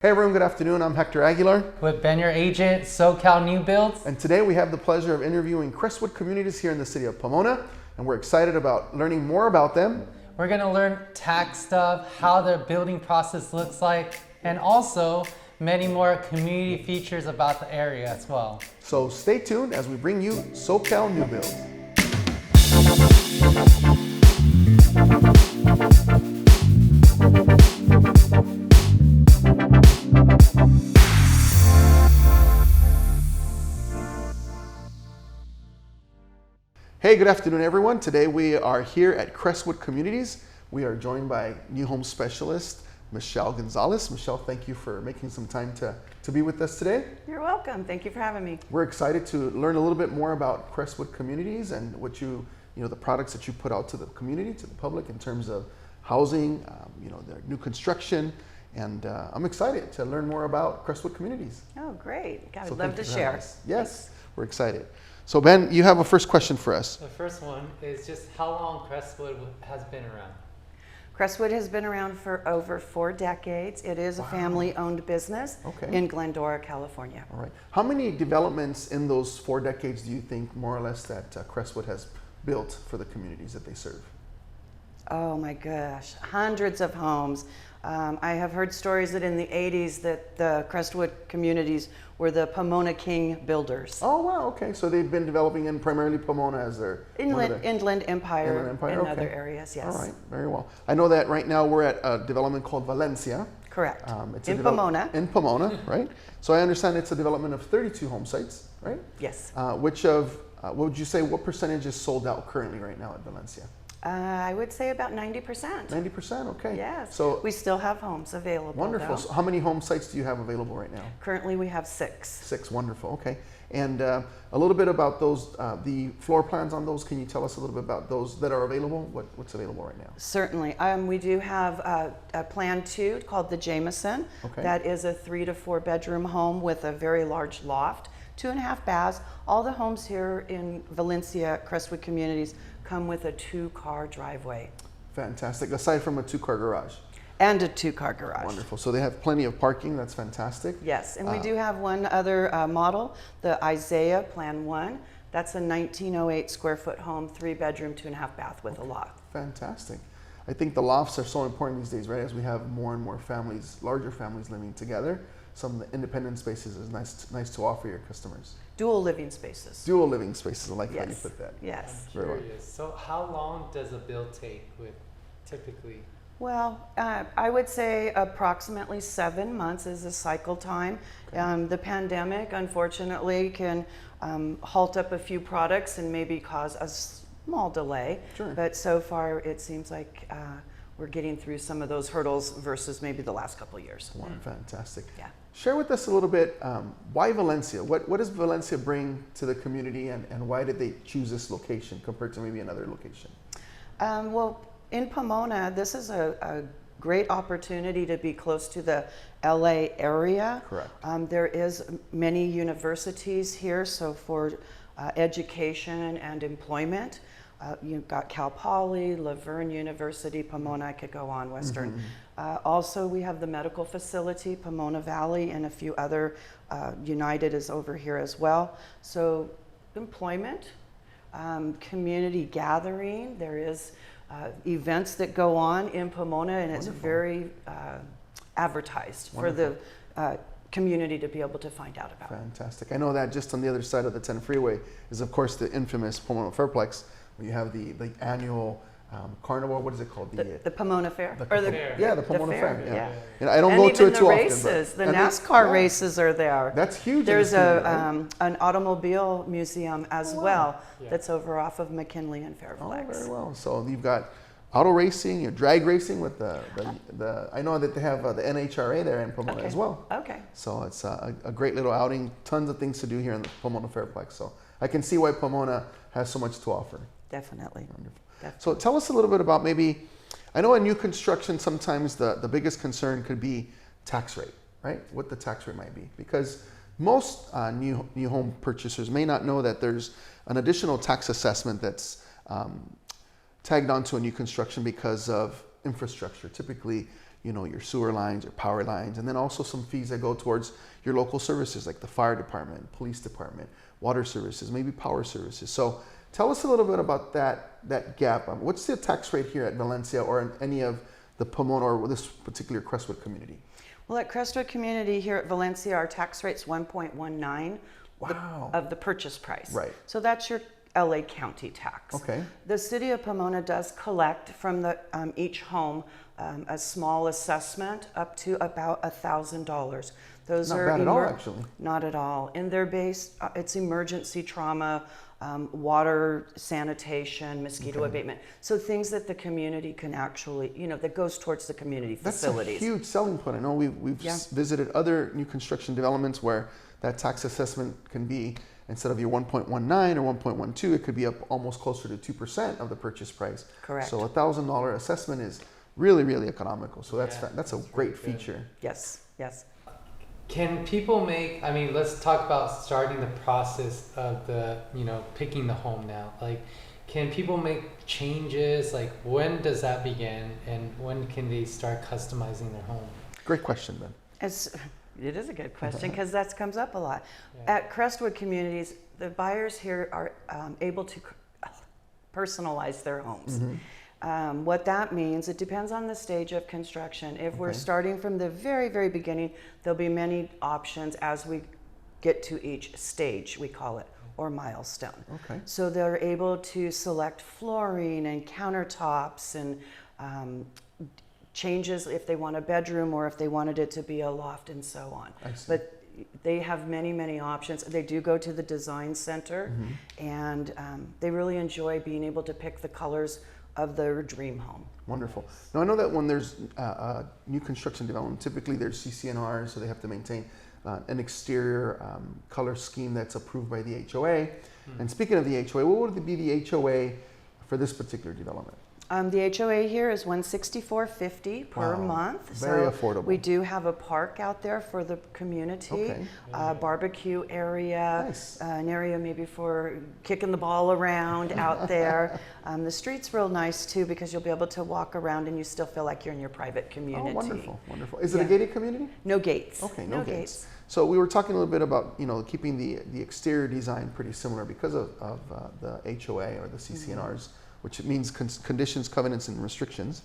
Hey everyone, good afternoon. I'm Hector Aguilar. With Ben, your agent, SoCal New Builds. And today we have the pleasure of interviewing Crestwood communities here in the city of Pomona. And we're excited about learning more about them. We're going to learn tax stuff, how their building process looks like, and also many more community features about the area as well. So stay tuned as we bring you SoCal New Builds. Hey, good afternoon, everyone. Today we are here at Crestwood Communities. We are joined by new home specialist, Michelle Gonzalez. Michelle, thank you for making some time to be with us today. You're welcome. Thank you for having me. We're excited to learn a little bit more about Crestwood Communities and what you know, the products that you put out to the community, to the public in terms of housing, their new construction. And I'm excited to learn more about Crestwood Communities. Oh, great. I'd So love thank to you for share. having us. Yes, we're excited. So Ben, you have a first question for us. The first one is just how long Crestwood has been around? Crestwood has been around for over 4 decades. It is a family-owned business in Glendora, California. All right. How many developments in those 4 decades do you think, more or less, that Crestwood has built for the communities that they serve? Oh my gosh, hundreds of homes. I have heard stories that in the 80s that the Crestwood communities were the Pomona King builders. Oh wow, okay. So they've been developing in primarily Pomona as their Inland Empire and okay. other areas, yes. All right, very well. I know that right now we're at a development called Valencia. Correct. It's in Pomona. In Pomona, right? So I understand it's a development of 32 home sites, right? Yes. What would you say, what percentage is sold out currently right now at Valencia? I would say about 90%. 90%, okay. Yes. So we still have homes available. wonderful. Though. So how many home sites do you have available right now? Currently we have 6. 6, wonderful, okay. And a little bit about those, the floor plans on those. Can you tell us a little bit about those that are available? What's available right now? Certainly. We do have a Plan 2 called the Jameson. Okay. That is a 3 to 4 bedroom home with a very large loft, 2.5 baths. All the homes here in Valencia, Crestwood Communities, come with a 2-car driveway. Fantastic, aside from a 2-car garage. And a 2-car garage. Wonderful, so they have plenty of parking, that's fantastic. Yes, and we do have one other model, the Isaiah Plan 1. That's a 1908 square foot home, 3 bedroom, 2.5 bath with a loft. Fantastic. I think the lofts are so important these days, right? As we have more and more families, larger families living together, some of the independent spaces is nice to offer your customers. Dual living spaces. Dual living spaces, I like how you Yes. put that. Yes. I'm curious. So how long does a build take with typically? Well, I would say approximately 7 months is the cycle time. The pandemic, unfortunately, can halt up a few products and maybe cause a small delay. Sure. But so far, it seems like we're getting through some of those hurdles versus maybe the last couple of years. Wow, fantastic. Yeah. Share with us a little bit, why Valencia? What does Valencia bring to the community, and why did they choose this location compared to maybe another location? Well, in Pomona, this is a great opportunity to be close to the LA area. Correct. There is many universities here, so for education and employment, you've got Cal Poly, Laverne University, Pomona, I could go on, Western. Also, we have the medical facility, Pomona Valley, and a few other, United is over here as well. So employment, community gathering, there is events that go on in Pomona, and it's very advertised for the community to be able to find out about. Fantastic. I know that just on the other side of the 10 freeway is, of course, the infamous Pomona Fairplex, where you have the annual carnival. What is it called? The Pomona Fair? The Fair. Yeah, the Pomona Fair. Yeah. And I don't And go to even it too the often. races, the and NASCAR races are there. That's huge. There's in this community, right? an automobile museum as well Yeah. that's over off of McKinley and Oh, Fairfax. very well. So you've got auto racing, your drag racing with the I know that they have the NHRA there in Pomona as well. Okay. So it's a great little outing. Tons of things to do here in the Pomona Fairplex. So I can see why Pomona has so much to offer. Definitely. Wonderful. Definitely. So tell us a little bit about maybe, I know in new construction sometimes the biggest concern could be tax rate, right? What the tax rate might be. Because most new home purchasers may not know that there's an additional tax assessment that's tagged onto a new construction because of infrastructure. Typically, your sewer lines or power lines, and then also some fees that go towards your local services like the fire department, police department, water services, maybe power services. So tell us a little bit about that gap. What's the tax rate here at Valencia or in any of the Pomona or this particular Crestwood community? Well, at Crestwood community here at Valencia, our tax rate's 1.19 Wow. of the purchase price. Right. So that's your LA County tax. Okay. The city of Pomona does collect from each home a small assessment up to about $1,000. Those Not are bad at all, actually. Not at all. And they're based, it's emergency trauma, water sanitation, mosquito abatement. So things that the community can actually, that goes towards the community facilities. That's a huge selling point. I know we've Yeah. visited other new construction developments where that tax assessment can be, instead of your 1.19 or 1.12, it could be up almost closer to 2% of the purchase price. Correct. So a $1,000 assessment is really, really economical. So that's a great really good. feature. Yes, yes. Can people let's talk about starting the process of picking the home now. Like, can people make changes? Like, when does that begin? And when can they start customizing their home? Great question, Ben. It is a good question because that comes up a lot. Yeah. At Crestwood Communities, the buyers here are able to personalize their homes. What that means, it depends on the stage of construction. If we're starting from the very, very beginning, there'll be many options as we get to each stage, we call it, or milestone. Okay. So they're able to select flooring and countertops and changes if they want a bedroom or if they wanted it to be a loft and so on. I see. But they have many, many options. They do go to the design center and they really enjoy being able to pick the colors of their dream home. Wonderful. Now I know that when there's new construction development, typically there's CCNRs, so they have to maintain an exterior color scheme that's approved by the HOA. And speaking of the HOA, what would be the HOA for this particular development? The HOA here is $164.50 per Wow. month. Very so affordable. We do have a park out there for the community, Okay. barbecue area, Nice. an area maybe for kicking the ball around out there. The street's real nice too because you'll be able to walk around and you still feel like you're in your private community. Oh, wonderful, wonderful. Is it a Yeah. gated community? No gates. Okay, no gates. So we were talking a little bit about keeping the exterior design pretty similar because of the HOA or the CCNRs, which means conditions, covenants, and restrictions.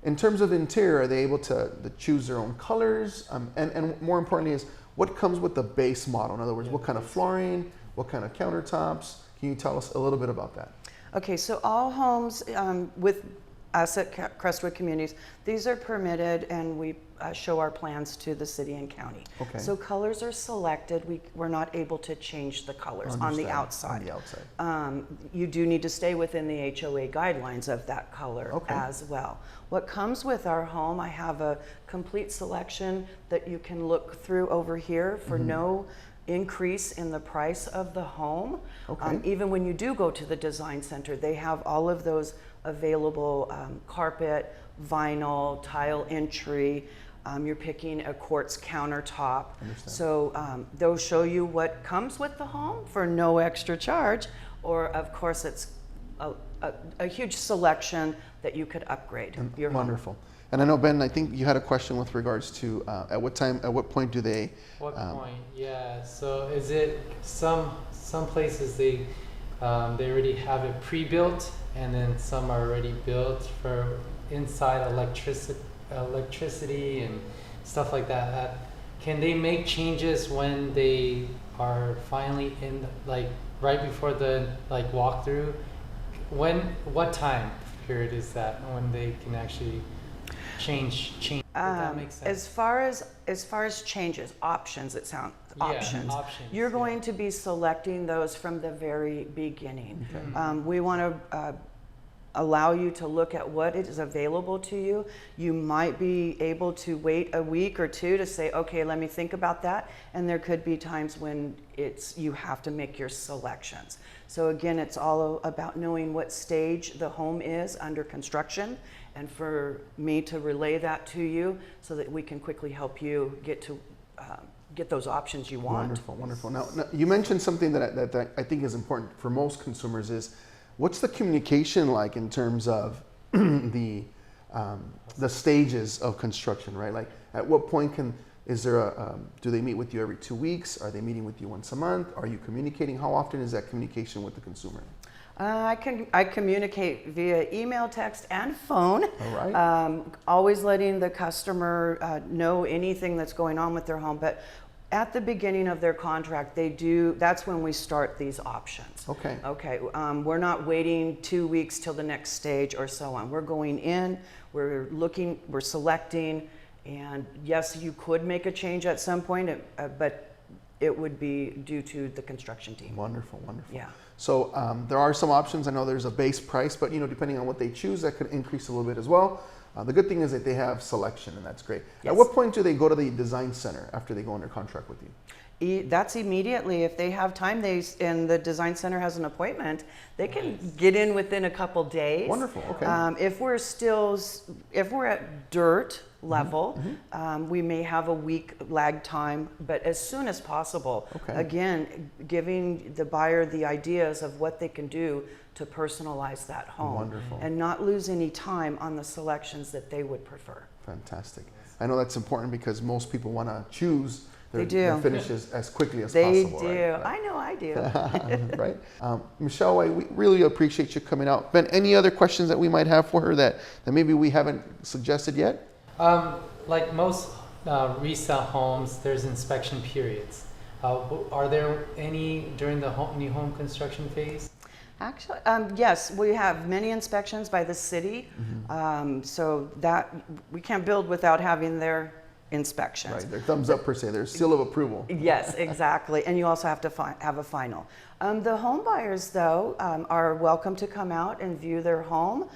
In terms of interior, are they able to choose their own colors? And more importantly is, what comes with the base model? In other words, what kind of flooring, what kind of countertops? Can you tell us a little bit about that? Okay, so all homes with us at Crestwood Communities, these are permitted and we show our plans to the city and county. Okay. So colors are selected. We're not able to change the colors on the Understand. outside. On the outside. You do need to stay within the HOA guidelines of that color Okay. as well. What comes with our home, I have a complete selection that you can look through over here for no increase in the price of the home. Okay. Even when you do go to the design center, they have all of those available carpet, vinyl, tile entry. You're picking a quartz countertop. Understand. So they'll show you what comes with the home for no extra charge, or of course it's a huge selection that you could upgrade your home. Wonderful. And I know, Ben, I think you had a question with regards to at what point do they? What point? Yeah. So is it some places they already have it pre-built, and then some are already built for inside electricity and stuff like that. Can they make changes when they are finally in, like right before the walkthrough? What time period is that when they can actually change? If that makes sense. As far as changes, options, Yeah, options. You're going to be selecting those from the very beginning. Okay. We want to allow you to look at what is available to you. You might be able to wait a week or two to say, okay, let me think about that. And there could be times when you have to make your selections. So again, it's all about knowing what stage the home is under construction, and for me to relay that to you so that we can quickly help you get those options you want. Wonderful, wonderful. Now you mentioned something that I think is important for most consumers is, what's the communication like in terms of the the stages of construction, right? Like at what point do they meet with you every 2 weeks? Are they meeting with you once a month? Are you communicating? How often is that communication with the consumer? I communicate via email, text, and phone. All right. Always letting the customer know anything that's going on with their home. But at the beginning of their contract, that's when we start these options. Okay. Okay. We're not waiting 2 weeks till the next stage or so on. We're going in, we're looking, we're selecting, and yes, you could make a change at some point, but it would be due to the construction team. Wonderful, wonderful. Yeah. So there are some options. I know there's a base price, but depending on what they choose, that could increase a little bit as well. The good thing is that they have selection, and that's great. Yes. At what point do they go to the design center after they go under contract with you? That's immediately. If they have time, and the design center has an appointment, they can get in within a couple days. Wonderful. Okay. If we're at dirt level, we may have a week lag time, but as soon as possible. Okay. Again, giving the buyer the ideas of what they can do to personalize that home. Wonderful. And not lose any time on the selections that they would prefer. Fantastic. I know that's important because most people want to choose They their do. finishes as quickly as They possible. do. Right? I know I do. Right. Michelle, we really appreciate you coming out. Ben, any other questions that we might have for her that maybe we haven't suggested yet? Like most resale homes, there's inspection periods. Are there any during the new home construction phase? Actually, yes, we have many inspections by the city, so that we can't build without having their inspections. Right, their thumbs up per se, their seal of approval. Yes, exactly, and you also have to have a final. The home buyers, though, are welcome to come out and view their home.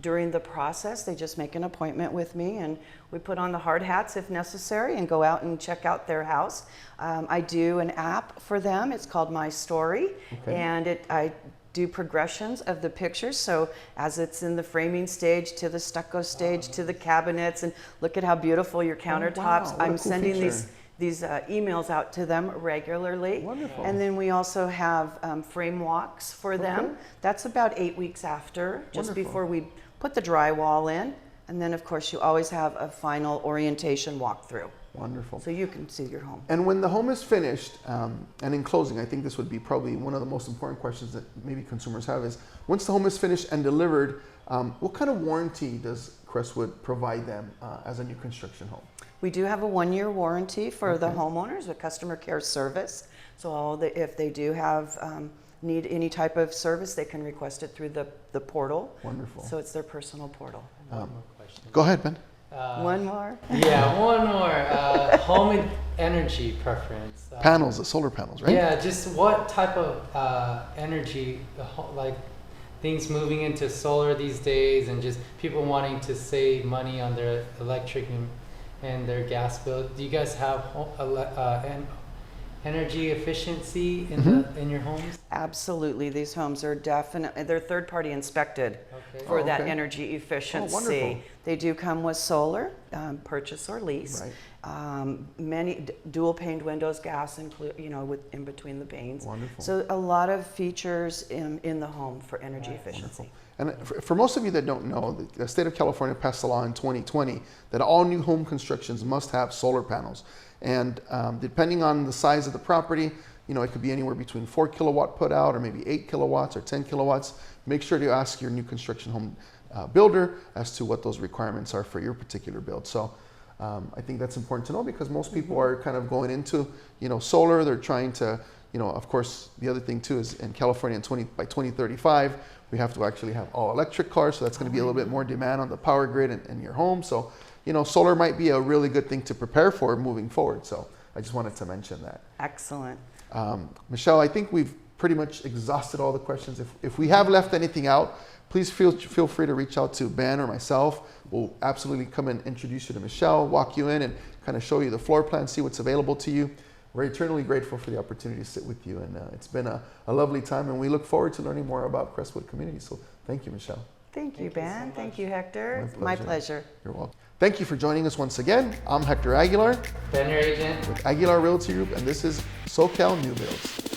During the process, they just make an appointment with me, and we put on the hard hats if necessary and go out and check out their house. I do an app for them. It's called My Story, Okay. and I do progressions of the pictures. So as it's in the framing stage to the stucco stage to the cabinets, and look at how beautiful your countertops. What a I'm cool sending feature. these emails out to them regularly. Wonderful. And then we also have frame walks for them. Okay. That's about 8 weeks after, just Wonderful. before we put the drywall in. And then, of course, you always have a final orientation walkthrough, Wonderful. so you can see your home. And when the home is finished, and in closing, I think this would be probably one of the most important questions that maybe consumers have is, once the home is finished and delivered, what kind of warranty does Crestwood provide them as a new construction home? We do have a 1-year warranty for the Okay. homeowners, a customer care service. So if they do have need any type of service, they can request it through the portal. Wonderful. So it's their personal portal. One more question. Go ahead, Ben. One more. Yeah, one more. Home energy preference. Panels, the solar panels, right? Yeah, just what type of energy, like things moving into solar these days, and just people wanting to save money on their electric and their gas bill. Do you guys have energy efficiency in your homes? Absolutely. These homes are they're third-party inspected Okay. for that okay. energy efficiency. wonderful. They do come with solar, purchase or lease. Right. Many dual-paned windows, gas in between the panes. Wonderful. So a lot of features in the home for energy efficiency. And for most of you that don't know, the state of California passed a law in 2020 that all new home constructions must have solar panels. And depending on the size of the property, it could be anywhere between 4 kilowatt put out or maybe 8 kilowatts or 10 kilowatts. Make sure to ask your new construction home builder as to what those requirements are for your particular build. So I think that's important to know because most people are kind of going into, solar. They're trying to, of course, the other thing too is in California by 2035, we have to actually have all electric cars. So that's going to be a little bit more demand on the power grid in your home. So, solar might be a really good thing to prepare for moving forward. So I just wanted to mention that. Excellent. Michelle, I think we've pretty much exhausted all the questions. If we have left anything out, please feel free to reach out to Ben or myself. We'll absolutely come and introduce you to Michelle, walk you in and kind of show you the floor plan, see what's available to you. We're eternally grateful for the opportunity to sit with you, and it's been a lovely time, and we look forward to learning more about Crestwood Community. So thank you, Michelle. Thank you, Thank you so Ben. much. Thank you, Hector. My My pleasure. You're welcome. Thank you for joining us once again. I'm Hector Aguilar Ben, your agent. with Aguilar Realty Group, and this is SoCal New Builds.